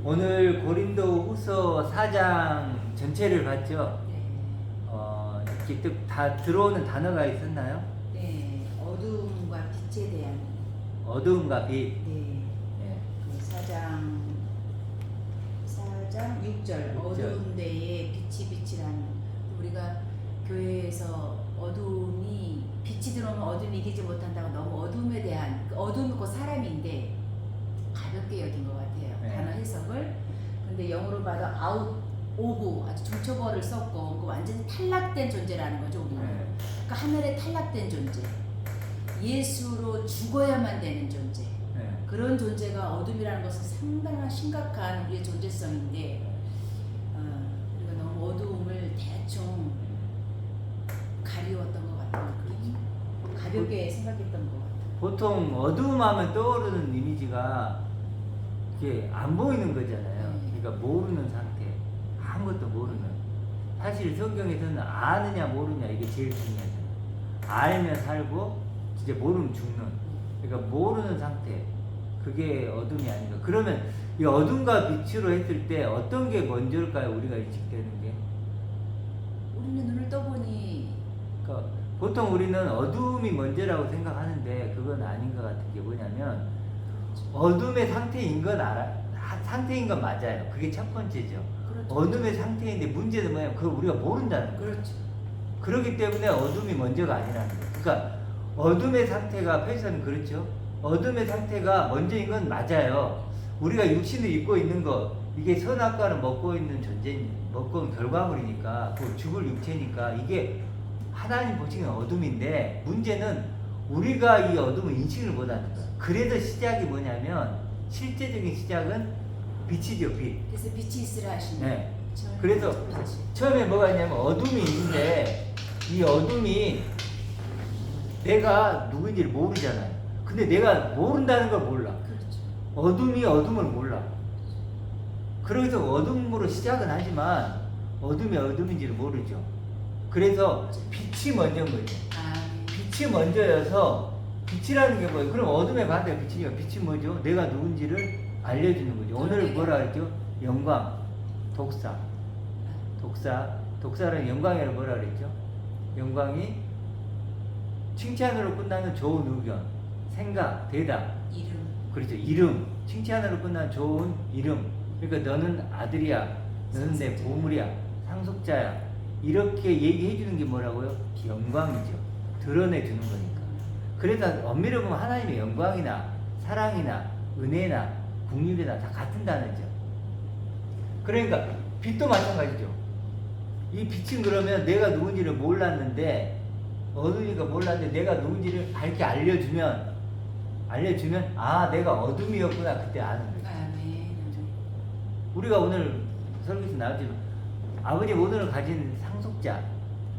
오늘 고린도 후서 4장 전체를 봤죠? 네. 이렇게 다 들어오는 단어가 있었나요? 네. 어두움과 빛에 대한. 어두움과 빛. 네. 예. 그 4장 6절. 어두운 데에 빛이 빛이라는. 우리가 교회에서 어두움이 빛이 들어오면 어둠이 이기지 못한다고 너무 어둠에 대한 어둠이 곧 사람인데 가볍게 여긴 것 같아요. 네. 단어 해석을. 근데 영어로 봐도 아웃 오브 아주 중초벌을 썼고 완전히 탈락된 존재라는 거죠. 우리는. 네. 그러니까 하늘에 탈락된 존재. 예수로 죽어야만 되는 존재. 네. 그런 존재가 어둠이라는 것은 상당한 심각한 우리의 존재성인데 우리가 너무 어두움을 대충 가리웠던 것 같아요. 가볍게 생각했던 것 같아요. 보통 어두움 하면 떠오르는 이미지가 이게 안 보이는 거잖아요. 그러니까 모르는 상태. 아무것도 모르는. 사실 성경에서는 아느냐 모르냐 이게 제일 중요하잖아요. 알면 살고 진짜 모르면 죽는. 그러니까 모르는 상태. 그게 어둠이 아닌가. 그러면 이 어둠과 빛으로 했을 때 어떤 게 먼저일까요? 우리가 인식되는 게. 우리는 눈을 떠보니 그러니까 보통 우리는 어둠이 먼저라고 생각하는데 그건 아닌 것 같은 게 뭐냐면 어둠의 상태인 건 상태인 건 맞아요. 그게 첫 번째죠. 그렇죠. 어둠의 상태인데 문제는 뭐냐면 그걸 우리가 모른다는 거예요. 그렇죠. 그렇기 때문에 어둠이 먼저가 아니라는 거예요. 그러니까 어둠의 상태가 폐선 그렇죠. 어둠의 상태가 먼저인 건 맞아요. 우리가 육신을 입고 있는 거 이게 선악과를 먹고 있는 먹고 있는 결과물이니까 그 죽을 육체니까 이게 하나님 보시기엔 어둠인데 문제는 우리가 이 어둠을 인식을 못하는 거예요. 그래서 시작이 뭐냐면 실제적인 시작은 빛이죠. 빛. 그래서 빛이 있으라 하시네. 네. 그래서 처음에 뭐가 있냐면 어둠이 있는데 이 어둠이 내가 누구인지를 모르잖아요. 근데 내가 모른다는 걸 몰라. 그렇죠. 어둠이 어둠을 몰라. 그래서 어둠으로 시작은 하지만 어둠이 어둠인지를 모르죠. 그래서 빛이 먼저인 거죠. 빛이 먼저여서 빛이라는 게 뭐예요? 그럼 어둠의 반대가 빛이니까 빛이 뭐죠? 내가 누군지를 알려주는 거죠. 오늘 뭐라 했죠? 영광, 독사는 영광이라고 뭐라 그랬죠? 영광이 칭찬으로 끝나는 좋은 의견, 생각, 대답. 이름. 그렇죠. 이름. 칭찬으로 끝나는 좋은 이름. 그러니까 너는 아들이야. 너는 내 보물이야. 상속자야. 이렇게 얘기해 주는 게 뭐라고요? 영광이죠. 드러내 주는 거니까. 그래서 엄밀히 보면 하나님의 영광이나 사랑이나 은혜나 긍휼이나 다 같은 단어죠. 그러니까 빛도 마찬가지죠. 이 빛은 그러면 내가 누군지를 몰랐는데 어둠이가 몰랐는데 내가 누군지를 밝게 알려주면 아 내가 어둠이었구나 그때 아는 거예요. 우리가 오늘 설교에서 나왔지만 아버님 오늘 가진 상속자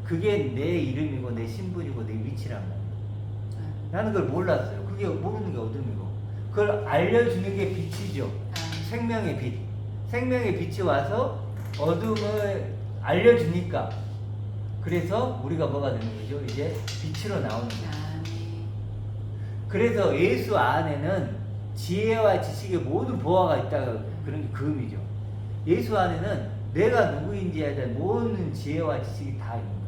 그게 내 이름이고 내 신분이고 내 위치란 말이에요. 나는 그걸 몰랐어요. 그게 모르는 게 어둠이고 그걸 알려주는 게 빛이죠. 생명의 빛. 생명의 빛이 와서 어둠을 알려주니까 그래서 우리가 뭐가 되는 거죠? 이제 빛으로 나오는 거죠. 그래서 예수 안에는 지혜와 지식의 모든 보화가 있다가 그런 게 그 의미죠. 예수 안에는 내가 누구인지에 대한 모든 지혜와 지식이 다 있는 거예요.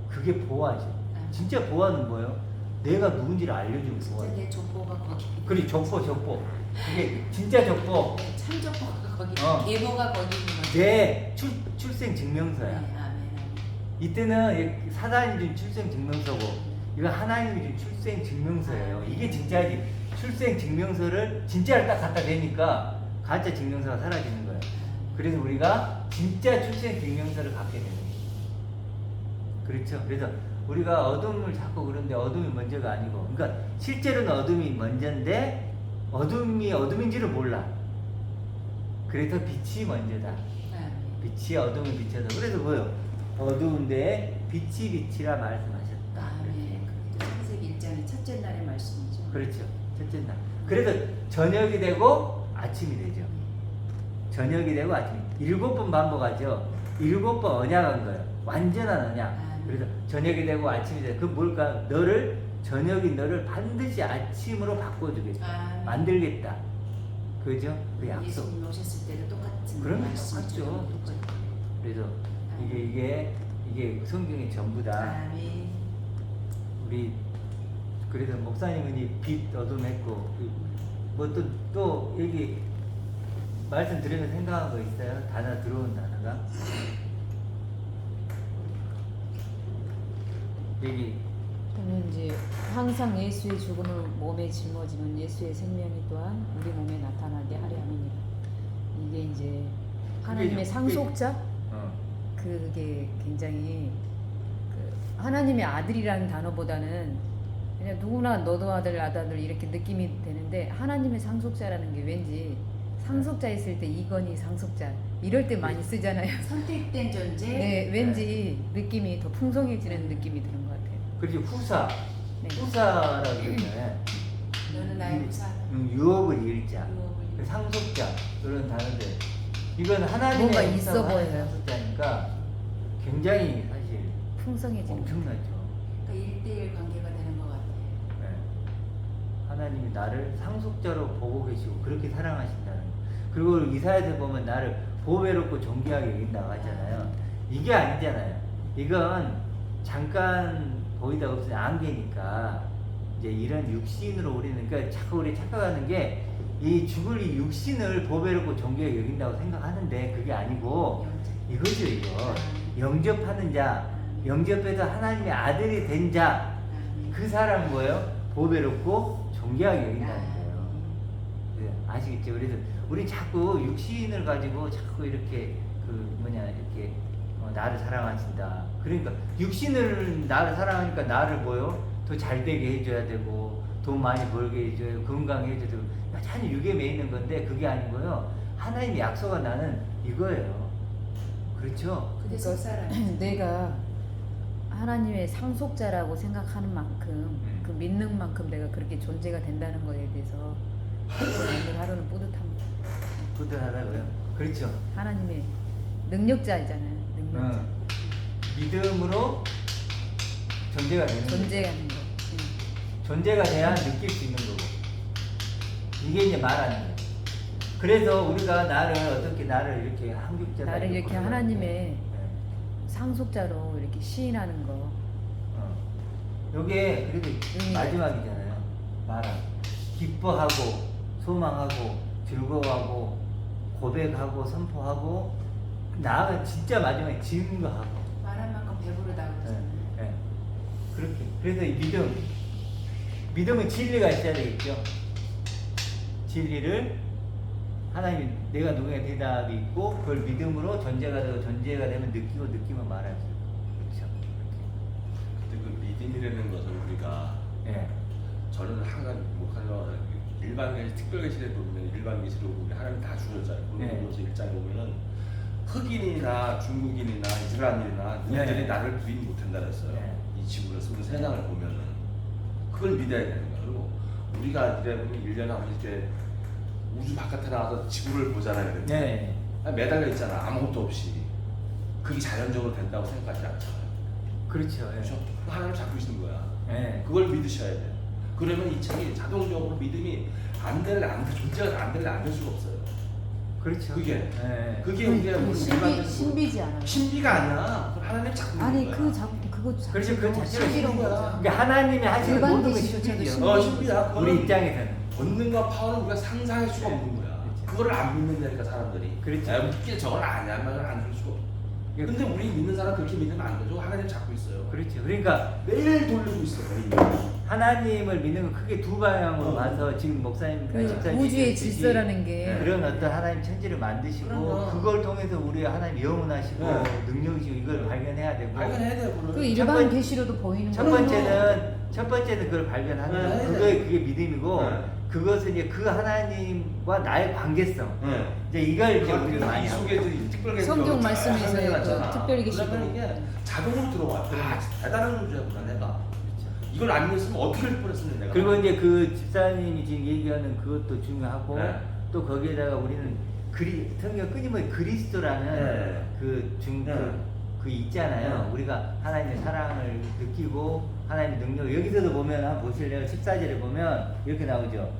그게 보화죠. 진짜 보화는 뭐예요? 내가 누군지를 알려주는 보화. 진짜 내 족보가 거기. 그리 족보. 그게 진짜 족보. 참 족보가 거기. 계보가 거기 있는 거죠. 내 출생 증명서야. 네, 아멘. 이때는 사단이 준 출생 증명서고 이건 하나님이 준 출생 증명서예요. 이게 진짜지. 출생 증명서를 진짜를 딱 갖다 대니까 가짜 증명서가 사라지는 거예요. 그래서 우리가 진짜 출생 증명서를 갖게 되는 거예요. 그렇죠. 그래서 우리가 어둠을 찾고 그런데 어둠이 먼저가 아니고 그러니까 실제로는 어둠이 먼저인데 어둠이 어둠인지를 몰라. 그래서 빛이 먼저다. 빛이 어둠을 비춰서 그래서 뭐요? 어두운데 빛이 빛이라 말씀하셨다. 창세기 1장의 첫째 날의 말씀이죠. 그렇죠. 첫째 날. 그래서 저녁이 되고 아침이 되죠. 저녁이 되고 아침이 7번 반복하죠. 7번 언약한 거예요. 완전한 언약. 그래서 저녁이 되고 아침이 되고 그 뭘까? 저녁인 너를 반드시 아침으로 바꿔주겠다. 만들겠다. 그죠? 그 약속. 예수님 오셨을 때도 똑같다. 그런 거 말씀이죠. 똑같죠. 똑같죠. 그래서 이게 성경의 전부다. 아멘. 우리 그래서 목사님은 이 빛 어둠 했고 뭐 또 여기 말씀 드리면서 생각한 거 있어요? 단어 들어온 단어가 여기 저는 이제 항상 예수의 죽음을 몸에 짊어지면 예수의 생명이 또한 우리 몸에 나타나게 하려 함이니라. 이게 이제 하나님의 상속자 그게 굉장히 그 하나님의 아들이라는 단어보다는 그냥 누구나 너도 아들 나도 아들 이렇게 느낌이 되는데 하나님의 상속자라는 게 왠지 상속자 있을 때 이건희 상속자 이럴 때 많이 쓰잖아요. 선택된 존재. 네, 왠지 느낌이 더 풍성해지는 느낌이 드는 것 같아요. 그리고 후사 네. 후사라고 그러면 너는 나의 후사. 유업을 일자 유업을. 상속자 이런 단어들 이건 하나님의 뭔가 있어 후사가 보여요. 상속자니까 굉장히 사실 풍성해지는 엄청나죠. 그러니까 1대1 관계가 되는 것 같아요. 네. 하나님이 나를 상속자로 보고 계시고 그렇게 사랑하신다는 거. 그리고 이사야서 보면 나를 보배롭고 존귀하게 여긴다고 하잖아요. 이게 아니잖아요. 이건 잠깐 보이다 없으니 안개니까 이제 이런 육신으로 우리는 그러니까 자꾸 우리 착각하는 게 이 죽을 이 육신을 보배롭고 존귀하게 여긴다고 생각하는데 그게 아니고 이거죠 이거. 영접하는 자, 영접해서 하나님의 아들이 된 자, 그 사람 뭐예요? 보배롭고 존귀하게 여긴다는 거예요. 네, 아시겠죠? 그래서 우리 자꾸 육신을 가지고 자꾸 이렇게 이렇게 나를 사랑하신다. 그러니까 육신을 나를 사랑하니까 나를 뭐요? 더 잘되게 해줘야 되고 돈 많이 벌게 해줘요. 건강해 해줘야 되고 여전히 육에 매 있는 건데 그게 아니고요. 하나님의 약속은 나는 이거예요. 그렇죠? 그게 속사람. 내가 하나님의 상속자라고 생각하는 만큼 그 믿는 만큼 내가 그렇게 존재가 된다는 거에 대해서 오늘 하루는 뿌듯합니다. 뿌듯하다고요? 그렇죠. 하나님의 능력자이잖아요. 능력자. 믿음으로 존재가 되는 거죠. 존재하는 거. 존재가 돼야 느낄 수 있는 거고 이게 이제 말하는 거예요. 그래서 우리가 나를 이렇게 한국자다 나를 이렇게 그러는데, 하나님의 네. 상속자로 이렇게 시인하는 거. 요게 그래도 의미가 마지막이잖아요. 말하는 기뻐하고 소망하고 즐거워하고 고백하고 선포하고 나아가 진짜 마지막에 증거하고 말한 만큼 배부르다고 그러잖아요. 네. 그렇게 그래서 이 믿음은 진리가 있어야 되겠죠. 진리를 하나님이 내가 누구의 대답이 있고 그걸 믿음으로 존재가 되고 존재가 되면 느끼고 느끼면 말할 수 있고 그렇죠. 근데 그 믿음이라는 것을 우리가 예. 저는 항상 목하면 일반 계시 특별 계시에 보면 일반 계시로 보면 하나님 다 주셨잖아요. 네. 고린도서 1장에 보면은 흑인이나 중국인이나 이스라엘이나 너희들이 네. 나를 부인 못한다 그랬어요. 네. 이 지구를 쓰는 세상을 보면은 그걸 믿어야 되는 거야. 그리고 우리가 이래 보면 1년에 한 번씩 이렇게 우주 바깥에 나가서 지구를 보잖아요. 네. 매달려 있잖아. 아무것도 없이. 그게 자연적으로 된다고 생각하지 않잖아요. 그렇죠. 예. 그렇죠? 하나님 잡고 계시는 거야. 예. 그걸 믿으셔야 돼요. 그러면 이 책이 자동적으로 믿음이 존재가 안 될 수가 없어요. 그렇죠. 그게 예. 그게 우리가 신비지 않아요. 신비가 아니야. 하나님 잡고 아니 있는 거야. 그거 그렇죠. 그 자체가 신비로운 신비야. 거죠. 그러니까 하나님이 하시는 일반 모든 건 계시조차도 신비죠. 신비야. 그거는 우리 입장에서는. 권능과 파워는 우리가 상상할 수가 없는 거야. 그렇죠. 그거를 안 믿는다니까 사람들이. 그렇죠. 야, 웃기게 저걸 아냐면 안줄 수가 없어. 근데 우리 믿는 사람 그렇게 믿으면 안 되죠. 하나님 잡고 있어요. 그렇죠. 그러니까 매일 돌리고 있어. 매일. 하나님을 믿는 건 크게 두 방향으로 봐서 지금 목사님, 그 집사님 우주의 얘기했듯이 질서라는 게 그런 어떤 하나님 천지를 만드시고 그럼요. 그걸 통해서 우리 하나님 영원하시고 네. 능력이시고 이걸 발견해야 되고 발견해야 돼요. 그걸. 그 첫 일반 번- 계시로도 보이는 첫 거예요. 번째는 그걸 발견하는 네, 거고 네. 그게 믿음이고 네. 그것은 이제 그 하나님과 나의 관계성 네. 이제 이걸 이제 우리가 많이 이 하고 속에 특별히 성경 말씀에서 설명해놨잖아. 그 특별히 계시고. 그러면 이게 자동으로 들어와. 아, 대단한 우주야구나 내가. 이걸 안 믿었으면 어떻게 할 뻔했으면 내가. 그리고 이제 그 집사님이 지금 얘기하는 그것도 중요하고 네. 또 거기에다가 우리는 성경 끊임없이 그리스도라는 네. 그 있잖아요. 네. 우리가 하나님의 사랑을 느끼고 하나님의 능력 여기서도 보면 한번 보실래요? 14절에 보면 이렇게 나오죠.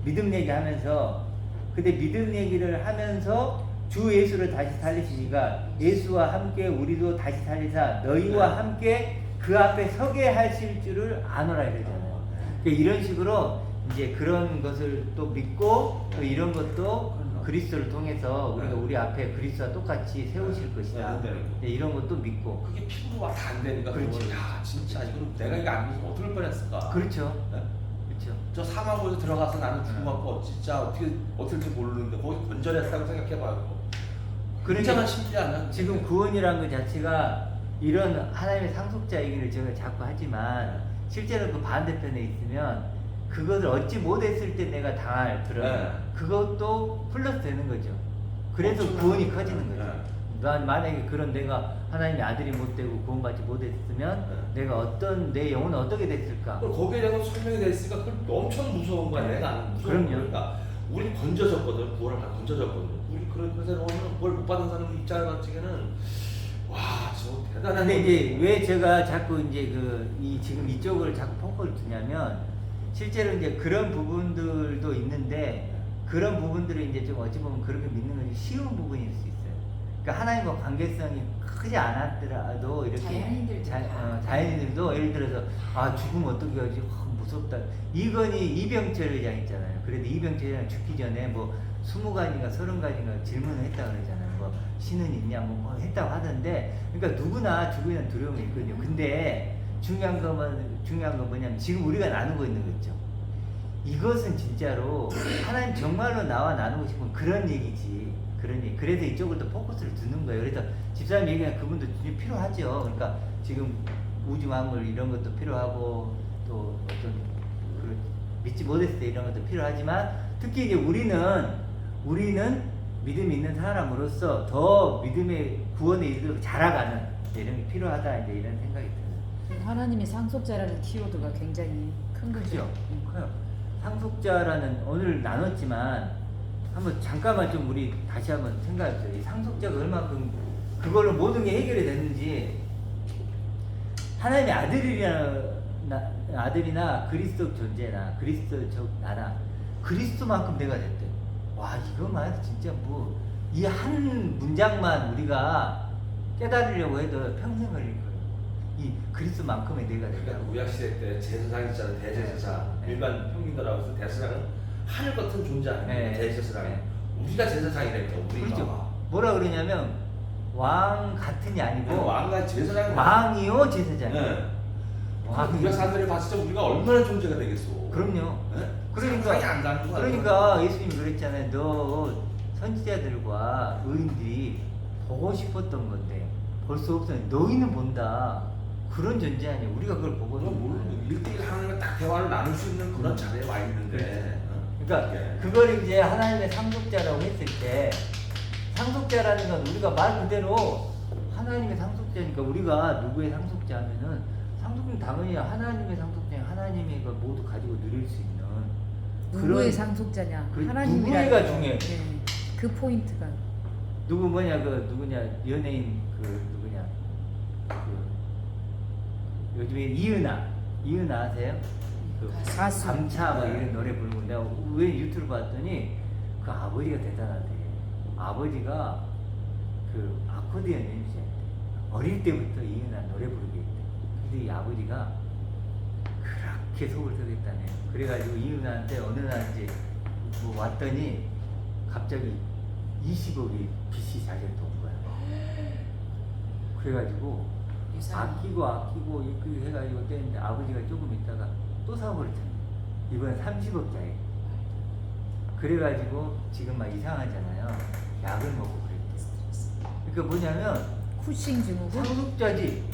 믿음 얘기하면서 근데 믿음 얘기를 하면서 주 예수를 다시 살리시니까 예수와 함께 우리도 다시 살리사 너희와 함께 그 앞에 서게 하실 줄을 아노라 이러잖아요. 그러니까 이런 식으로 이제 그런 것을 또 믿고 또 이런 것도 그리스도를 통해서 우리가 우리 앞에 그리스도와 똑같이 세우실 것이다. 네, 이런 것도 믿고. 그게 피부로 다 안 되니까 그렇죠. 그거는 야 진짜 이건 내가 이거 안 믿으면 어떨 뻔했을까. 그렇죠. 네? 그렇죠. 저 사막으로 들어가서 나는 죽어갖고 진짜 어떻게 모르는데 거기 건전했다고 생각해봐요. 굉장한 신비 아니야? 지금 구원이라는 것 자체가 이런 하나님의 상속자 얘기를 제가 자꾸 하지만 실제로 그 반대편에 있으면 그것을 얻지 못했을 때 내가 당할 그런 네. 그것도 플러스 되는 거죠. 그래서 엄청난 구원이 거죠. 커지는 거죠. 네. 만약에 그런 내가 하나님의 아들이 못 되고 구원받지 못했으면 내가 어떤 내 영혼은 어떻게 됐을까? 그럼 거기에 대해서 설명이 돼 있으니까 그건 엄청 무서운 거야. 내가 무서운 그럼요. 거니까 우리 건져졌거든. 구원을 받아 건져졌거든. 우리 그래서 오늘 그걸 못 받은 사람 입장을 가지고는 와, 저 대단한. 근데 이제 왜 제가 자꾸 이제 지금 이쪽을 자꾸 포커를 두냐면 실제로 이제 그런 부분들도 있는데 그런 부분들을 이제 좀 어찌 보면 그렇게 믿는 건 쉬운 부분일 수 있어요. 그러니까 하나님과 관계성이 크지 않았더라도 이렇게 자연인들도 예를 들어서 죽으면 어떻게 하지? 무섭다. 이건희 이병철 의장 있잖아요. 그래도 이병철 의장 죽기 전에 뭐 20가지인가 30가지인가 질문을 했다고 그러잖아요. 뭐 신은 있냐 뭐 했다고 하던데 그러니까 누구나 죽음에 대한 두려움이 있거든요. 근데 중요한 건 뭐냐면 지금 우리가 나누고 있는 거 있죠. 이것은 진짜로 하나님 정말로 나와 나누고 싶은 그런 얘기지. 그런 얘기. 그래서 이쪽을 또 포커스를 두는 거예요. 그래서 집사님 얘기하는 그분도 필요하죠. 그러니까 지금 우주 만물 이런 것도 필요하고 또 어떤 믿지 못했을 때 이런 것도 필요하지만 특히 이제 우리는 믿음이 있는 사람으로서 더 믿음의 구원에 이르도록 자라가는 이런 게 필요하다 이제 이런 생각이 들어요. 하나님의 상속자라는 키워드가 굉장히 큰 거죠. 그죠? 커요. 상속자라는 오늘 나눴지만 한번 잠깐만 좀 우리 다시 한번 생각해보세요. 이 상속자가 얼마큼 그걸로 모든 게 해결이 됐는지 하나님의 아들이나 그리스도 존재나 그리스도적 나나 그리스도만큼 내가 됐대. 와 이거만 진짜 뭐 이 한 문장만 우리가 깨달으려고 해도 평생 걸릴 거예요. 이 그리스도만큼의 내가 그러니까 됐다. 구약 시대 때 제사장 있잖아요. 대제사장. 네. 일반 평민들하고 해서 대제사장은 하늘 같은 존재 아니에요. 네. 대제사장. 네. 우리가 제사장이라니까 우리가. 그렇죠. 뭐라 그러냐면 왕 같은이 아니고 왕과 제사장. 왕이요 제사장이요. 네. 와, 구약 사람들이 봤을 때 우리가 얼마나 존재가 되겠어. 그럼요. 네? 그러니까 상상이 안 가는 거야. 그러니까 예수님이 그랬잖아요. 너 선지자들과 의인들이 보고 싶었던 건데 볼 수 없었는데 너희는 본다. 그런 존재 아니야. 우리가 그걸 보거든. 뭐 1대1 하나님과 딱 대화를 나눌 수 있는 그런 자리에 와 있는데. 그러니까 네. 그걸 이제 하나님의 상속자라고 했을 때 상속자라는 건 우리가 말 그대로 하나님의 상속자니까 우리가 누구의 상속자 하면은 상속은 당연히 하나님의 상속자, 하나님의 걸 모두 가지고 누릴 수 있는 누구의 상속자냐? 그 하나님이라는 누구의가 거. 중요해. 네. 그 포인트가 누구냐 연예인 요즘에 이은아 아세요? 그 가수. 감차 막 이런 노래 부르고 내가 왜 유튜브 봤더니 그 아버지가 대단하대. 아버지가 그 아코디언 연주자 어릴 때부터 이은아 노래 부르게 했대. 근데 이 아버지가 그렇게 속을 썩였다네. 그래가지고 이은아한테 어느 날 이제 뭐 왔더니 갑자기 20억이 빚이 자기한테 온 거야. 그래가지고 아끼고 이렇게 해가지고 했는데 아버지가 조금 있다가 또 사고를 쳤네. 이번엔 30억짜리. 그래가지고 지금 막 이상하잖아요. 약을 먹고 그랬대. 그러니까 뭐냐면 쿠싱 증후군. 상속자지.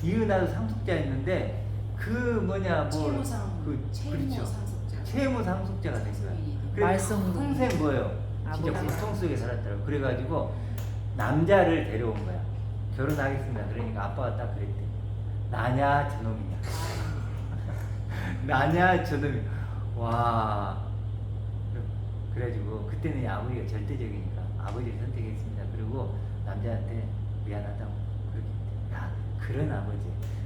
이은아도 상속자였는데 채무 상속자. 채무 상속자가 된 거야. 그래서 말썽도. 평생 뭐예요? 진짜 아버지가. 고통 속에 살았더라고. 그래가지고 남자를 데려온 거야. 결혼하겠습니다. 그러니까 아빠가 딱 그랬대. 나냐 저놈이냐. 나냐 저놈이. 와. 그래가지고 그때는 아버지가 절대적이니까 아버지를 선택했습니다. 그리고 남자한테 미안하다고 그렇게 했대. 야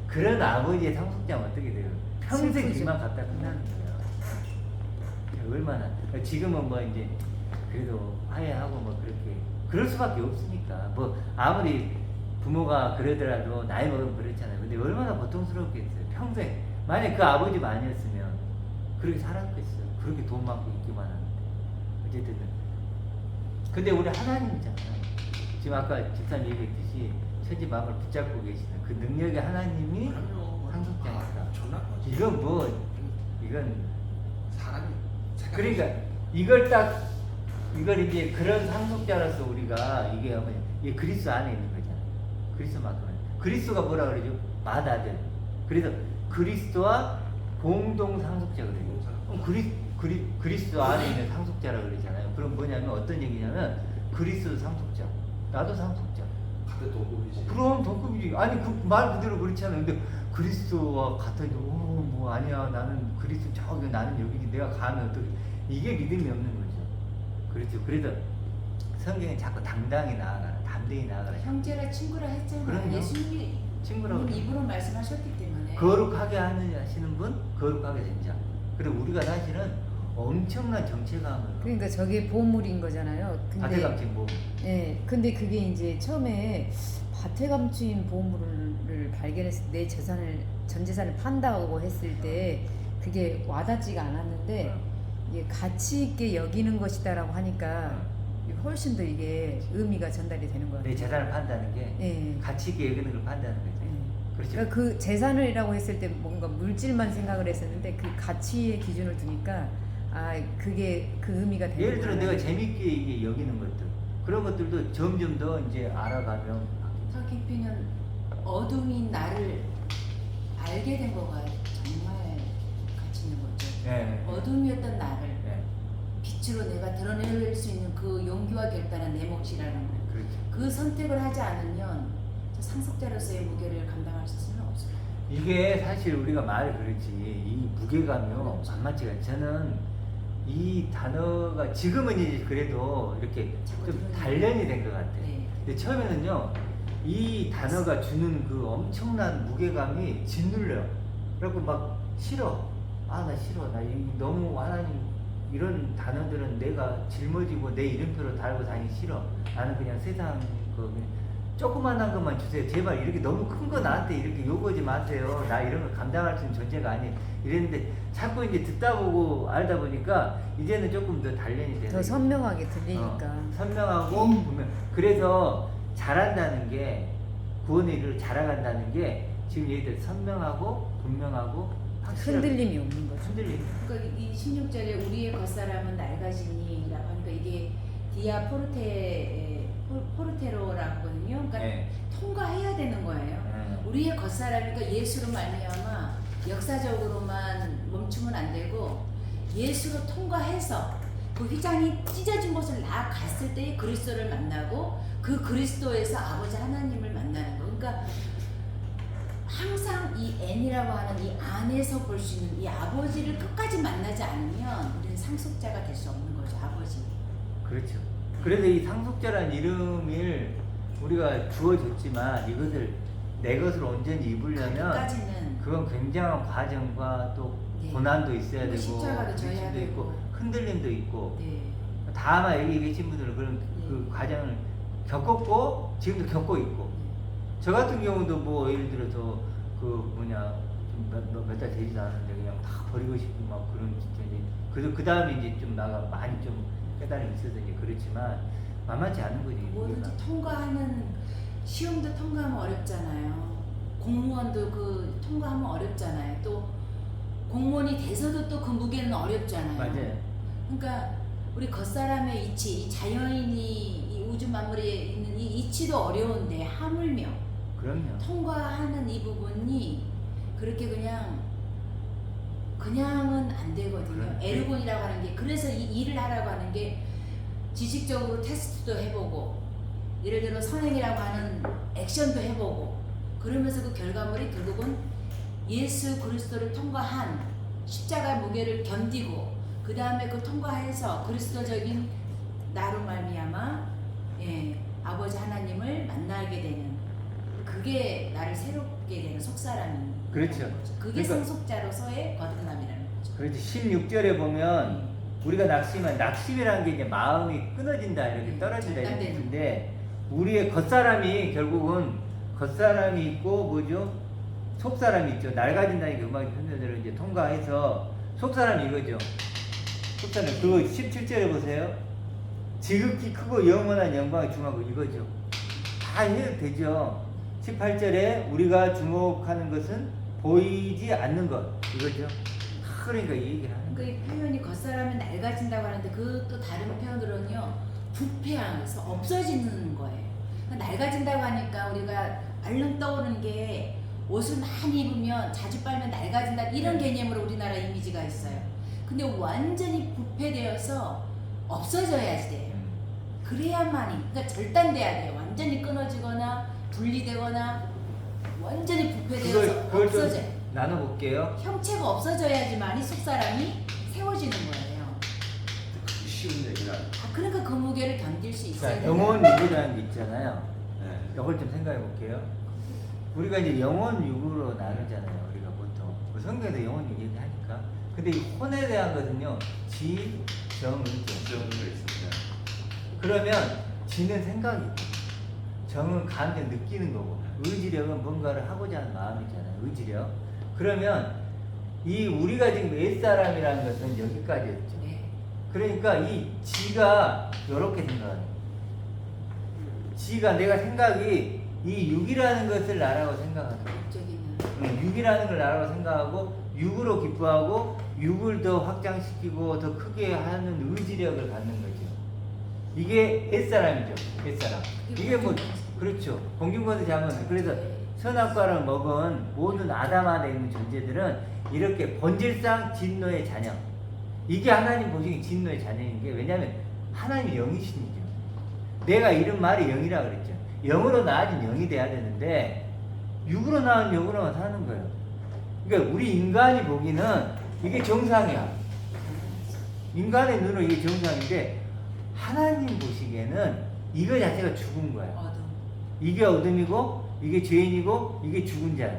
그런 아버지의 상속자면 어떻게 돼요? 평생 슬프죠. 귀만 갖다 끝나는 거예요. 얼마나 지금은 뭐 이제 그래도 화해하고 뭐 그렇게 그럴 수밖에 없으니까. 뭐 아무리 부모가 그러더라도 나이 먹으면 그렇잖아요. 근데 얼마나 고통스럽겠어요. 평생 만약 그 아버지가 아니었으면 그렇게 살았겠어요. 그렇게 돈 많고 있기만 하는데. 어쨌든 근데 우리 하나님이잖아요. 지금 아까 집사님 얘기했듯이 천지 마음을 붙잡고 계시는 그 능력의 하나님이 상속자니까. 이건 뭐 이건 사람이 그러니까 이걸 이제 그런 상속자로서 우리가 이게 그리스도 안에 있는 거잖아요. 그리스도만큼은 그리스도가 뭐라 그러죠? 맏아들. 그래서 그리스도와 공동 상속자 그래요. 그리스도 안에 있는 상속자라 그러잖아요. 그럼 뭐냐면 어떤 얘기냐면 그리스도 상속자, 나도 상속자. 같은 동급이지. 그럼 동급이지. 아니 그 말 그대로 그렇잖아요. 근데 그리스도와 같은 뭐 아니야 나는 그리스도 저기 나는 여기지 내가 가면 어떻게 이게 믿음이 없는 거죠. 그렇죠. 그래서 성경에 자꾸 당당히 나아가라, 담대히 나아가라. 형제라 친구라 했잖아요. 그럼요. 예수님이 친구라고 입으로 말씀하셨기 때문에. 거룩하게 하시는 분, 거룩하게 된 자. 그리고 우리가 사실은 엄청난 정체감을. 그러니까 저게 보물인 거잖아요. 밭에 감춘 뭐. 예, 근데 그게 이제 처음에 밭에 감추인 보물을 발견했을 때 내 전 재산을 판다고 했을 때 그게 와닿지가 않았는데 이게 가치 있게 여기는 것이다라고 하니까 훨씬 더 이게 의미가 전달이 되는 것 내 같아요. 재산을 판다는 게 예. 가치 있게 여기는 걸 판다는 거죠. 예. 그렇죠. 그러니까 그 재산이라고 했을 때 뭔가 물질만 생각을 했었는데 그 가치의 기준을 두니까 아 그게 그 의미가 되는 예를 들어 거구나. 내가 재밌게 이게 여기는 것들 그런 것들도 점점 더 이제 알아가면 더 깊이는 어둠인 나를 알게 된 거가 정말 가치 있는 거죠. 예. 어둠이었던 나를 예. 빛으로 내가 드러낼 수 있는 그 용기와 결단은 내 몫이라는 거. 그렇죠. 그 선택을 하지 않으면 저 상속자로서의 무게를 감당할 수는 없어요. 이게 사실 우리가 말을 그렇지 이 무게감이요 만만치가 않아요. 저는 이 단어가 지금은 이제 그래도 이렇게 좀 단련이 된 것 같아요. 네. 근데 처음에는요 이 단어가 주는 그 엄청난 무게감이 짓눌려요. 그래갖고 막 싫어. 아 나 싫어. 나 너무 하나님 이런 단어들은 내가 짊어지고 내 이름표로 달고 다니기 싫어. 나는 그냥 세상 그 그냥 조그만한 것만 주세요. 제발 이렇게 너무 큰 거 나한테 이렇게 요구하지 마세요. 나 이런 걸 감당할 수 있는 존재가 아니에요. 이랬는데 자꾸 이제 듣다 보고 알다 보니까 이제는 조금 더 단련이 되는 더 선명하게 들리니까. 선명하고 보면 그래서 잘한다는 게 구원의 일을 잘아간다는 게 지금 얘기들 선명하고 분명하고 확실하게 흔들림이 없는 거죠. 흔들림. 그러니까 이 16절에 우리의 겉사람은 낡아지니라고 하니까 이게 디아 포르테로라고 하거든요. 그러니까 네. 통과해야 되는 거예요. 우리의 겉사람이니까 예수로 말미암아 역사적으로만 멈추면 안 되고 예수로 통과해서 그 휘장이 찢어진 곳을 나아갔을 때 그리스도를 만나고 그 그리스도에서 아버지 하나님을 만나는 거. 그러니까 항상 이 N이라고 하는 이 안에서 볼 수 있는 이 아버지를 끝까지 만나지 않으면 우리는 상속자가 될 수 없는 거죠. 아버지. 그렇죠. 그래서 이 상속자라는 이름을 우리가 주어졌지만 이것을 내 것으로 온전히 입으려면 끝까지는 그건 굉장한 과정과 또 네. 고난도 있어야 그리고 되고 십자가도 져야 부딪힘도 되고. 있고 흔들림도 있고 네. 다만 여기 계신 분들은 그런 그 과정을 겪었고 지금도 겪고 있고 저 같은 경우도 뭐 예를 들어서 그 뭐냐 몇 달 되지도 않았는데 그냥 다 버리고 싶고 막 그런 진짜 이제 그래서 그 다음에 이제 좀 나가 많이 좀 깨달음이 있어서 이제 그렇지만 만만치 않은 거지. 뭐든지 통과하는 시험도 통과하면 어렵잖아요. 공무원도 그 통과하면 어렵잖아요. 또 공무원이 돼서도 또 그 무게는 어렵잖아요. 맞아요. 그러니까 우리 겉사람의 이치, 이 자연인이 이 우주 만물에 있는 이 이치도 어려운데 하물며 그럼요. 통과하는 이 부분이 그렇게 그냥은 안 되거든요. 그래. 에르곤이라고 하는 게 그래서 이 일을 하라고 하는 게 지식적으로 테스트도 해보고 예를 들어 선행이라고 하는 액션도 해보고 그러면서 그 결과물이 결국은 예수 그리스도를 통과한 십자가 무게를 견디고 그 다음에 그 통과해서 그리스도적인 나로 말미암아 아버지 하나님을 만나게 되는 그게 나를 새롭게 되는 속사람이 그렇죠. 그게 그러니까- 상속자로서의 거듭남이라는 거죠. 그렇지 16절에 보면 우리가 낙심한 낙심이라는 게 이제 마음이 끊어진다 이렇게 네, 떨어진다 이런 절단되는. 뜻인데 우리의 겉사람이 결국은 겉사람이 있고 뭐죠? 속사람이 있죠. 낡아진다는 게 음악 현대들을 이제 통과해서 속사람이 이거죠. 속사람 그거 17절에 보세요. 지극히 크고 영원한 영광이 중하고 이거죠. 다 해도 되죠. 18절에 우리가 주목하는 것은 보이지 않는 것 이거죠. 그러니까 이 얘기를 하는 그러니까 이 표현이 겉사람이 낡아진다고 하는데 그 또 다른 표현으로는요 부패하면서 없어지는 거예요. 그러니까 낡아진다고 하니까 우리가 얼른 떠오르는 게 옷을 많이 입으면 자주 빨면 낡아진다 이런 네. 개념으로 우리나라 이미지가 있어요. 근데 완전히 부패되어서 없어져야지 돼요. 그래야만이 그러니까 절단돼야 돼요. 완전히 끊어지거나 분리되거나 완전히 부패되어서 그걸 좀 없어져요. 나눠볼게요. 형체가 없어져야지만이 속사람이 세워지는 거예요. 그게 쉬운 얘기는 아니에요. 그러니까 그 무게를 견딜 수 있어야 자, 돼요. 영혼 육이라는 게 있잖아요. 네. 이걸 좀 생각해 볼게요. 우리가 이제 영혼 육으로 나누잖아요. 우리가 보통 뭐 성경에서 영혼 육 얘기하니까. 근데 이 혼에 대한 것은요, 지, 정, 의. 정도가 있어요. 그러면 지는 생각이 있고, 정은 감정 느끼는 거고, 의지력은 뭔가를 하고자 하는 마음이잖아요. 의지력. 그러면 이 우리가 지금 옛사람이라는 것은 여기까지였죠. 네. 그러니까 이 지가 이렇게 생각하는 거예요. 지가 내가 생각이 이 육이라는 것을 나라고 생각하는 거예요. 저기는 육이라는 걸 나라고 생각하고 육으로 기뻐하고 육을 더 확장시키고 더 크게 하는 의지력을 갖는 거죠. 이게 옛사람이죠. 옛사람. 이게 뭐 그렇죠. 공중권의 자문. 그래서 선악과를 먹은 모든 아담 안에 있는 존재들은 이렇게 본질상 진노의 자녀. 이게 하나님 보시기에 진노의 자녀인 게 왜냐하면 하나님이 영이신이죠. 내가 이런 말이 영이라 그랬죠. 영으로 낳아진 영이 돼야 되는데 육으로 낳은 영으로만 사는 거예요. 그러니까 우리 인간이 보기는 이게 정상이야. 인간의 눈으로 이게 정상인데 하나님 보시기에는 이거 자체가 죽은 거야. 어둠. 이게 어둠이고 이게 죄인이고 이게 죽은 자야.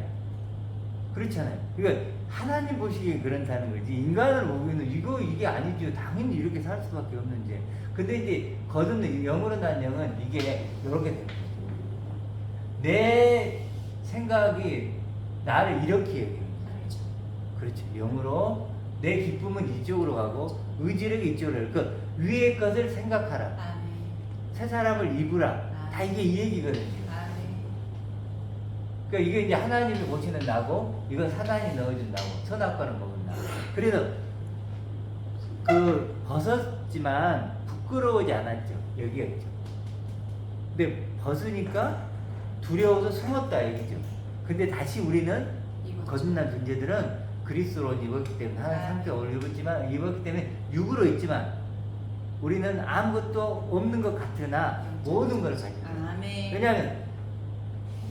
그렇잖아요. 그러니까 하나님 보시기에 그렇다는 거지. 인간을 보기에는 이게 아니죠. 당연히 이렇게 살 수밖에 없는 죄. 근데 이제 거듭는 영으로 난 영은 이게 이렇게 됩니다. 내 생각이 나를 이렇게 얘기해요. 알죠. 그렇죠. 영으로 내 기쁨은 이쪽으로 가고 의지력이 이쪽으로 가고 그 위의 것을 생각하라. 아멘. 새 사람을 입으라. 다 이게 이 얘기거든요. 아멘. 그러니까 이게 이제 하나님이 보시는 나고 이건 사단이 넣어준 나고 선악과를 먹은 나. 그래서 그 벗었지만 부끄러우지 않았죠. 여기였죠. 근데 벗으니까 두려워서 숨었다 얘기죠. 근데 다시 우리는 이거 거듭난 존재들은 그리스도로 입었기 때문에 하나님 상태를 입었기 때문에 육으로 있지만 우리는 아무것도 없는 것 같으나 모든 걸 가지고 있어요. 아멘. 왜냐하면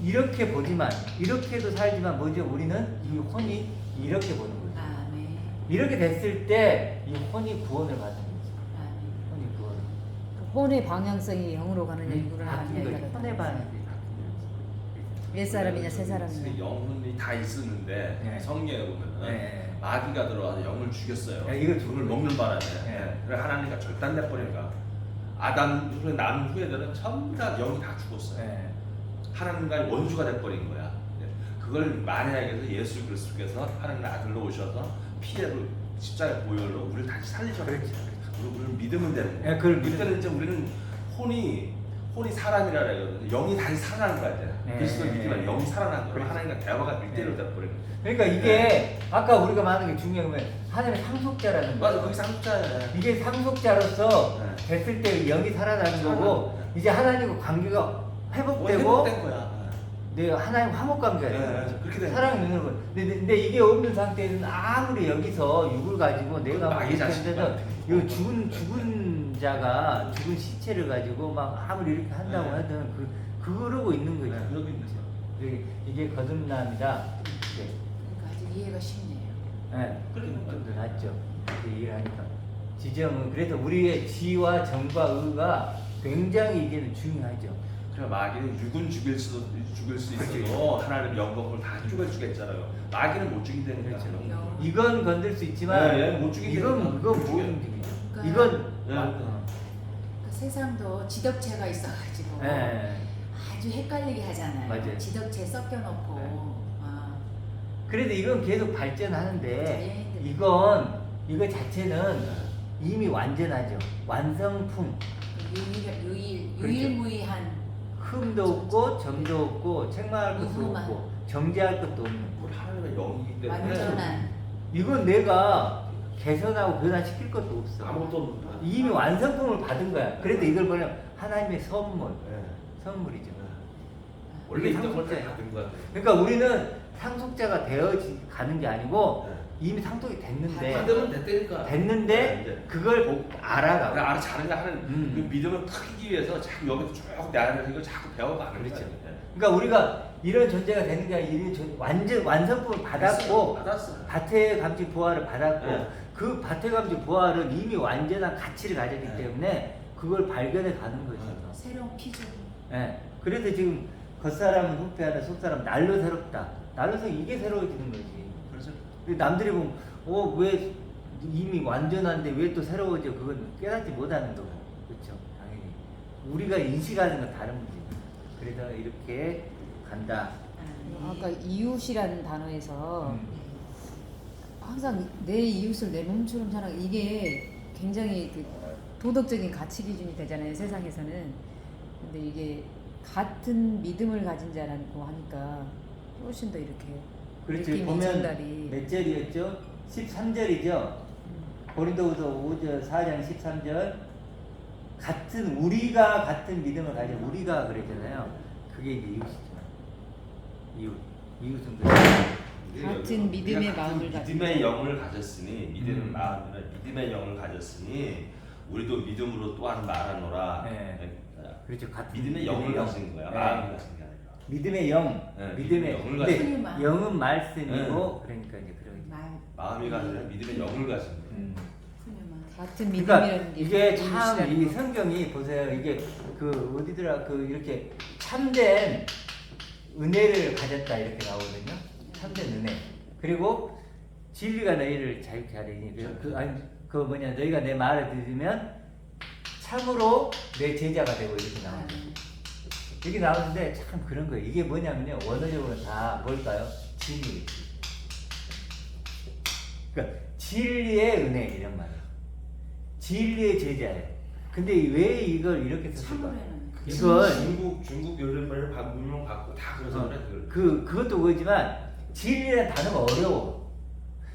이렇게 보지만 이렇게도 살지만 뭐죠? 우리는 이 혼이 이렇게 보는 거예요. 아멘. 이렇게 됐을 때 이 혼이 구원을 받는 거죠. 아멘. 혼이 구원. 혼의 방향성이 영으로 가느냐 육으로 바뀐 가느냐에 거죠. 따라 혼의 달라요. 반응이 바뀐 거죠. 옛사람이냐 새사람이냐. 영혼이 다 있었는데 네. 성경에 보면은 네. 마귀가 들어와서 영을 죽였어요. 네, 이거 죽을 먹는 바람에. 네. 그래서 하나님과 절단돼 버리니까 아담 후에 남 후에들은 전부 다 영이 다 죽었어요. 네. 하나님과의 원수가 돼버린 거야. 네. 그걸 만회하기 위해서 예수 그리스도께서 하나님의 아들로 오셔서 피해로 십자가 보혈로 우리를 다시 살리셨어요. 그렇죠. 우리를 믿으면 되는 거야. 네, 그걸 그때는 이제 우리는 혼이 사람이라 그러거든요. 영이 다시 살아난 거야 이제. 네. 그리스도 믿으면 영이 살아난 거야. 그렇죠. 하나님과 대화가 밀대로 돼버린 거야. 그러니까 이게 아까 우리가 말하는 게 중요한 건 하나님의 상속자라는 맞아, 거예요. 거기 상속자야. 이게 상속자로서 네. 됐을 때 영이 살아나는 거고 네. 이제 하나님과 관계가 회복되고 회복된 거야. 내가 하나님 화목 관계가 네, 되는 거죠. 그렇게 되는 사랑이 있는 거. 근데 이게 없는 상태에는 아무리 여기서 육을 가지고 내가 막 마귀 자식 했는데도 같아. 이거 죽은 자가 죽은 시체를 가지고 막 아무리 이렇게 한다고 네. 하든 그러고 있는 거죠. 네, 그러고 있는 거야. 이게 거듭남이다. 네. 그러니까 아주 이해가 쉽네요. 네, 그러는 좀더 낫죠. 이렇게 얘기를 하니까. 지정은 그래서 우리의 지와 정과 의가 굉장히 이게 중요하죠. 그래 마귀는 육은 죽일 수 있어도 그렇죠. 하나님 영광을 다 죽여주겠잖아요. 마귀는 못 죽인다니까. 그렇죠. 영. 이건 건들 수 있지만 네, 못 죽이게 이건 되니까 그거 못 못 죽여요. 움직이죠. 이건 네. 그 세상도 지덕체가 있어가지고 예. 아주 헷갈리게 하잖아요. 맞아요. 지덕체 섞여놓고 네. 아, 그래도 이건 계속 발전하는데 자연인들. 이거 자체는 이미 완전하죠. 완성품. 그렇죠. 유일무이한 흠도 없고 점도 없고 책망할 것도 무흠한. 없고 정죄할 것도 없는. 우리 하나님의 영이기 때문에 완전한 이건 내가 개선하고 변화시킬 것도 없어. 아무것도 없는 이미 완성품을 받은 거야. 그래도 이걸 뭐냐면 하나님의 선물, 네. 선물이죠. 원래 이게 있던 걸 상속자예요. 다 받은 거야. 그러니까 우리는 상속자가 되어 가는 게 아니고 네. 이미 상속이 됐는데 받으면 됐다니까. 됐는데 네, 이제. 그걸 내가 알아가고. 알아 잘하는 하는 음. 그 믿음을 크기 위해서 자꾸 여기서 쭉 내 안에서 이걸 자꾸 배워가는 그렇죠. 거야. 네. 그러니까 우리가 이런 존재가 되는 게 아니라 완전 완성품을 받았고 받았어. 밭의 감지 부활을 받았고 네. 그 밭의 감지 부활은 이미 완전한 가치를 가졌기 네. 때문에 그걸 발견해 가는 거죠. 새로운 피조. 예. 그래서 지금 겉사람은 후패하다 속사람은 날로 새롭다. 날로서 이게 새로워지는 거지. 그래서 근데 남들이 보면 왜 이미 완전한데 왜 또 새로워져? 그건 깨닫지 못하는 거고. 그렇죠. 당연히 우리가 인식하는 건 다른 문제죠. 그래서 이렇게 간다. 아까 이웃이라는 단어에서 음. 항상 내 이웃을 내 몸처럼 사랑 이게 굉장히 그 도덕적인 가치 기준이 되잖아요 세상에서는. 근데 이게 같은 믿음을 가진 자라고 하니까 훨씬 더 이렇게 그렇지. 느낌이 보면 전달이. 몇 절이었죠? 13절이죠. 고린도후서 5절 4장 13절 같은 우리가 같은 믿음을 가진 우리가 그랬잖아요. 그게 이제 이웃이죠. 이웃은 같은 믿음의 우리가 마음을 같은 믿음의 영을 가졌으니 믿음의 마음을 믿음의 영을 가졌으니 우리도 믿음으로 또한 말하노라. 네. 그렇죠. 같은 믿음의 영을 가진 거야. 네. 마음을 가진 게 아니라. 믿음의 영, 네, 믿음의 영을 근데 가진 마음. 영은 말씀이고 네. 그러니까 이제 그런. 마음이 가진 믿음의 영을 가진 거야. 훌륭한. 같은 그러니까 믿음이라는 게 이게 참 이웃이라는 이 거. 성경이 보세요. 이게 그 어디더라 그 이렇게 참된 은혜를 가졌다 이렇게 나오거든요. 참된 은혜. 그리고 진리가 너희를 자유케 하리니 그 뭐냐 너희가 내 말을 들으면 참으로 내 제자가 되고 이렇게 나와요. 여기 나오는데 참 그런 거예요. 이게 뭐냐면요. 원어적으로 다 뭘까요? 진리. 그러니까 진리의 은혜 이런 말이에요. 진리의 제자예요. 근데 왜 이걸 이렇게 썼을까? 참으로는 이걸 중국 요즘을 문명 갖고 다 그래서 그래. 그것도 그거지만 진리라는 단어가 어려워.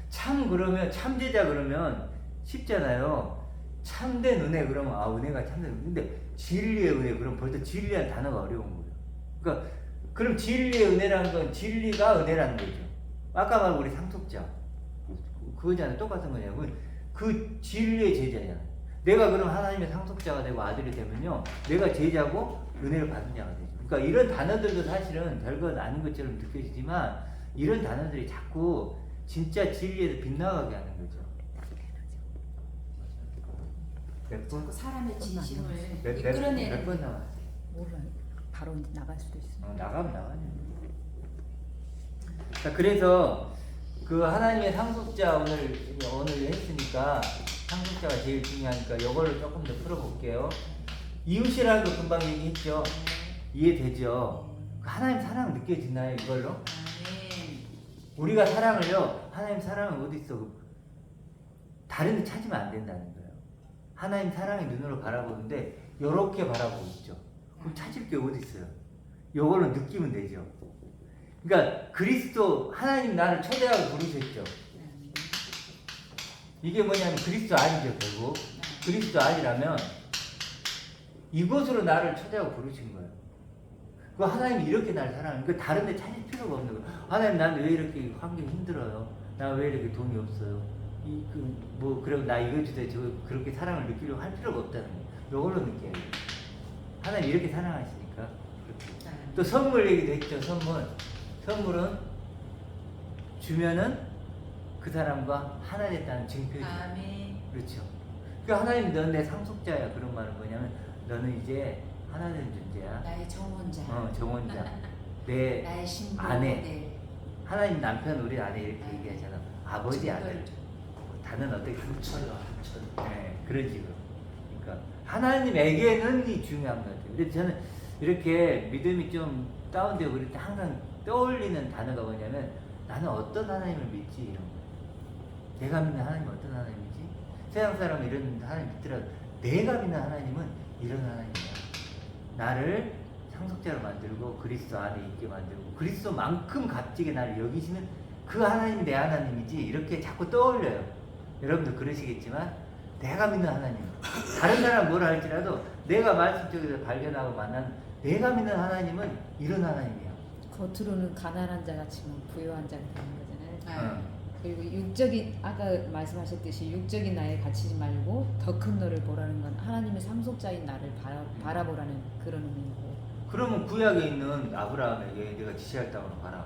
참 그러면 참제자 그러면 쉽잖아요. 참된 은혜 그러면 은혜가 참된 은혜. 근데 진리의 은혜 그러면 벌써 진리라는 단어가 어려운 거예요. 그러니까 그럼 진리의 은혜라는 건 진리가 은혜라는 거죠. 아까 말한 우리 상속자 그거잖아요. 똑같은 거냐고. 그 진리의 제자야. 내가 그럼 하나님의 상속자가 되고 아들이 되면요, 내가 제자고 은혜를 받은 자가 되죠. 그러니까 이런 단어들도 사실은 별것 아닌 것처럼 느껴지지만 이런 단어들이 자꾸 진짜 진리에서 빗나가게 하는 거죠. 몇 번? 자꾸 사람의 진심을 몇 이끌어내는 번 나왔어요? 몰라 바로 나갈 수도 있어. 나가면 나가죠. 자, 그래서 그 하나님의 상속자 오늘 했으니까 상속자가 제일 중요하니까 이거를 조금 더 풀어볼게요. 이웃이라는 거 금방 얘기했죠. 이해되죠? 하나님 사랑 느껴지나요 이걸로? 아멘. 우리가 사랑을요, 하나님 사랑은 어디 있어? 다른 데 찾으면 안 된다는 거예요. 하나님 사랑의 눈으로 바라보는데 이렇게 바라보고 있죠. 그럼 찾을 게 어디 있어요? 이걸로 느끼면 되죠. 그러니까 그리스도 하나님 나를 초대하고 부르셨죠. 이게 뭐냐면 그리스도 아니죠. 결국 그리스도 아니라면 이곳으로 나를 초대하고 부르신 거예요. 그 하나님이 이렇게 나를 사랑하는 그 다른 데 찾을 필요가 없는 거예요. 하나님 나는 왜 이렇게 환경이 힘들어요? 나 왜 이렇게 돈이 없어요? 그리고 나 이거 주세요. 저 그렇게 사랑을 느끼려고 할 필요가 없다는 거예요. 이걸로 느껴야 돼요. 하나님 이렇게 사랑하시니까. 그렇게. 또 선물 얘기도 했죠. 선물은 주면은 그 사람과 하나 됐다는 증표죠. 아멘. 그렇죠. 그러니까 하나님 넌 내 상속자야. 그런 말은 뭐냐면 너는 이제 하나 된 존재야. 나의 정원자. 정원자. 내 나의 신부. 아내. 네. 하나님 남편 우리 아내 이렇게 얘기하잖아. 아버지 아들. 증거를 줘. 다는 어떻게 그렇죠. 네, 그런 식으로. 그러니까 하나님에게는 이 중요한 것 같아요. 근데 저는 이렇게 믿음이 좀 다운되고 그럴 때 항상 떠올리는 단어가 뭐냐면 나는 어떤 하나님을 믿지 이런 거. 내가 믿는 하나님은 어떤 하나님이지? 세상 사람은 이런 하나님 믿더라도 내가 믿는 하나님은 이런 하나님이야. 나를 상속자로 만들고 그리스도 안에 있게 만들고 그리스도만큼 값지게 나를 여기시는 그 하나님이 내 하나님이지 이렇게 자꾸 떠올려요. 여러분도 그러시겠지만 내가 믿는 하나님 다른 사람 뭐라 할지라도 내가 말씀 속에서 발견하고 만난 내가 믿는 하나님은 이런 하나님이야. 겉으로는 가난한 자 같지만 부유한 자가 되는 거잖아요. 아, 그리고 육적인 아까 말씀하셨듯이 육적인 나에 갇히지 말고 더 큰 너를 보라는 건 하나님의 상속자인 나를 바라보라는 그런 의미고. 그러면 구약에 있는 아브라함에게 내가 지시할 땅으로 가라.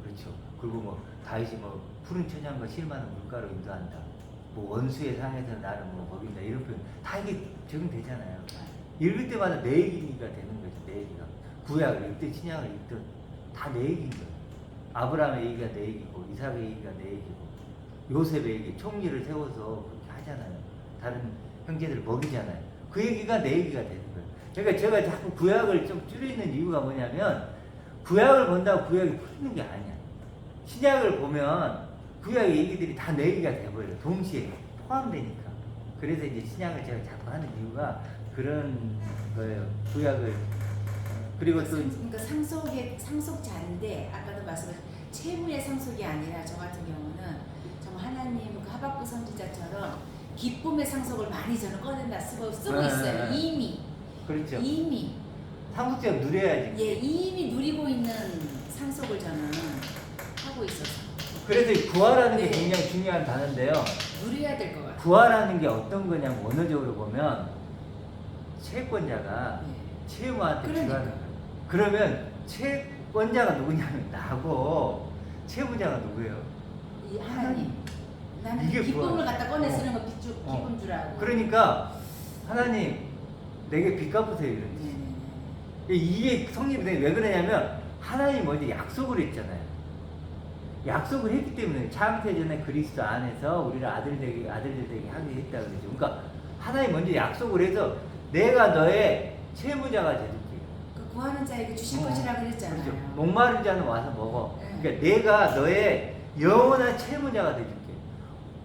그렇죠. 그리고 뭐 다윗이 뭐 푸른 천양과 실만한 물가로 인도한다. 뭐 원수의 상에서 나를 뭐 먹인다 이런 표현 다 이게 적용되잖아요. 읽을 때마다 내 얘기가 되는 거죠. 내 얘기가. 구약을 읽든 신약을 읽든 다 내 얘기인 거예요. 아브라함의 얘기가 내 얘기고 이삭의 얘기가 내 얘기고 요셉의 얘기 총리를 세워서 그렇게 하잖아요. 다른 형제들을 먹이잖아요. 그 얘기가 내 얘기가 되는 거예요. 그러니까 제가 자꾸 구약을 좀 줄이는 이유가 뭐냐면 구약을 본다고 구약이 풀리는 게 아니야. 신약을 보면 구약의 얘기들이 다 내 얘기가 돼버려요. 동시에 포함되니까. 그래서 이제 신약을 제가 자꾸 하는 이유가 그런 거예요. 구약을 그리고 또 그러니까 상속자인데 아까도 말씀하신 채무의 상속이 아니라 저 같은 경우는 정말 하나님 그 하박국 선지자처럼 기쁨의 상속을 많이 저는 꺼낸다 쓰고 있어요. 이미 그렇죠. 이미 상속자가 누려야지. 예 이미 누리고 있는 상속을 저는 하고 있어서 그래서 이 구하라는 게 네. 굉장히 중요한 단어인데요. 누려야 될 것 같아요. 구하라는 게 어떤 거냐면 원어적으로 보면 채권자가 네. 채무한테 그러니까. 주라는 거예요. 그러면 채권자가 누구냐면 나고 채무자가 누구예요? 이 하나님 나는 이게 기쁨을 뭐야? 갖다 꺼내 어. 쓰는 거 어. 기쁨 주라고. 그러니까 하나님 내게 빚 갚으세요 이런 뜻이에요. 네네네. 이게 성립이 돼. 왜 그러냐면 하나님이 먼저 약속을 했잖아요. 약속을 했기 때문에 창세전에 그리스도 안에서 우리를 아들들 되게 하게 했다 그러죠. 그러니까 하나님 먼저 약속을 해서 내가 너의 채무자가 되줄게. 그 구하는 자에게 주실 것이라 그랬잖아요. 그렇죠. 목마른 자는 와서 먹어. 네. 그러니까 내가 너의 영원한 채무자가 되줄게.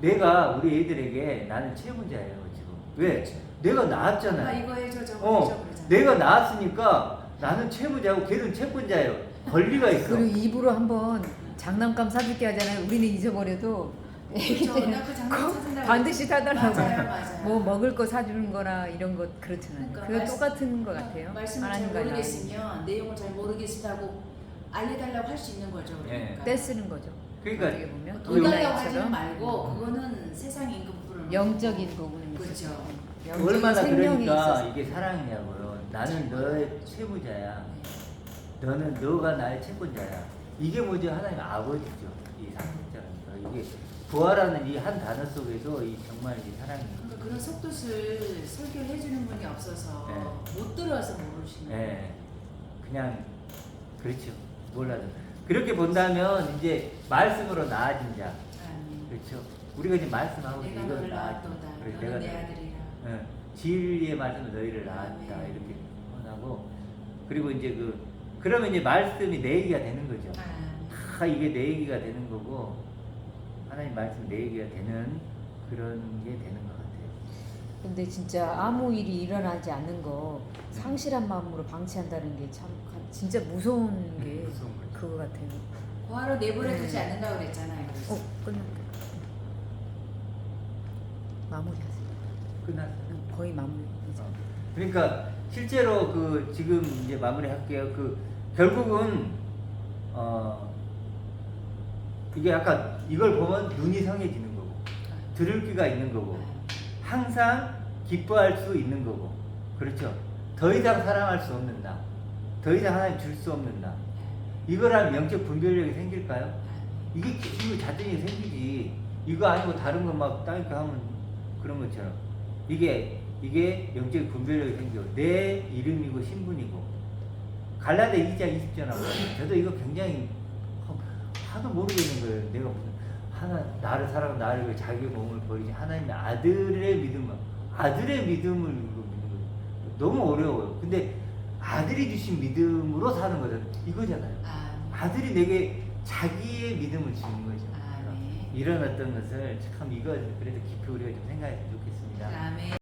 내가 우리 애들에게 나는 채무자예요 지금. 왜? 그렇죠. 내가 엄마 낳았잖아요. 이거 해줘 저거 해줘 그러잖아요. 내가 낳았으니까 나는 채무자고 걔는 채권자예요. 권리가 있어. 그리고 입으로 한번 장난감 사줄게 하잖아요. 우리는 잊어버려도 애기 그렇죠. 때는 나그 장난 찾은다고 반드시 사달라고. 맞아요. 뭐 먹을 거 사주는 거나 이런 것 그렇잖아요. 그러니까 그거 말씀- 똑같은 것 같아요. 말씀을 잘 하나님과 모르겠으면 내용을 잘 모르겠다고 알려달라고 할 수 있는 거죠. 그러니까. 떼 쓰는 거죠. 그러니까 어떻게 보면 돈 달라고 하지는 우리나라처럼 말고 그거는 세상 임금 부르는 영적인 거고. 부분입니다. 그렇죠. 영적인 얼마나 생명이 그러니까 있어서. 이게 사랑이냐고요. 나는 너의 채무자야. 너는 너가 나의 채권자야. 이게 뭐죠? 하나님 아버지죠. 이 상속자라는 거. 이게 부활하는 이 한 단어 속에서 이 정말 이 사랑입니다. 그러니까 그런 속뜻을 설교를 해주는 분이 없어서 네. 못 들어서 모르시는 거예요. 예. 그냥 그렇죠. 몰라도 그렇게 본다면 이제 말씀으로 나아진 자. 아멘. 그렇죠. 우리가 지금 말씀하고 내가 이건 너를 나아진 낳았도다. 그래, 너는 내 아들이라. 예. 진리의 말씀은 너희를 낳았다 아멘. 이렇게 원하고 그리고 이제 그러면 이제 말씀이 내 얘기가 되는 거죠. 아멘. 다 이게 내 얘기가 되는 거고 하나님 말씀 내 얘기가 되는 그런 게 되는 것 같아요. 근데 진짜 아무 일이 일어나지 않는 거 상실한 마음으로 방치한다는 게 참 진짜 무서운 게 무서운 거죠. 그거 같아요. 고아로 내버려 두지 않는다고 그랬잖아요. 끝났다. 마무리하세요. 끝났어요. 거의 마무리. 그러니까 실제로 지금 이제 마무리할게요. 결국은 이게 아까 이걸 보면 눈이 성해지는 거고 들을 귀가 있는 거고 항상 기뻐할 수 있는 거고 그렇죠. 더 이상 사랑할 수 없는 나, 더 이상 하나님 줄 수 없는 나. 이걸 하면 영적 분별력이 생길까요? 이게 이거 자전이 생기지. 이거 아니고 다른 거 막 따니까 하면 그런 것처럼 이게 영적 분별력이 생겨. 내 이름이고 신분이고. 갈라데 2장 20절 나오고 저도 이거 굉장히 하도 모르겠는 거예요. 내가 무슨 나를 사랑하고 나를 위해 자기 몸을 버리지 하나님의 아들의 믿음을 믿는 거예요. 너무 어려워요. 근데 아들이 주신 믿음으로 사는 거잖아요. 이거잖아요. 아들이 내게 자기의 믿음을 주는 거죠. 네. 이런 어떤 것을 참 이거 그래도 깊이 우리가 좀 생각했으면 좋겠습니다. 아멘.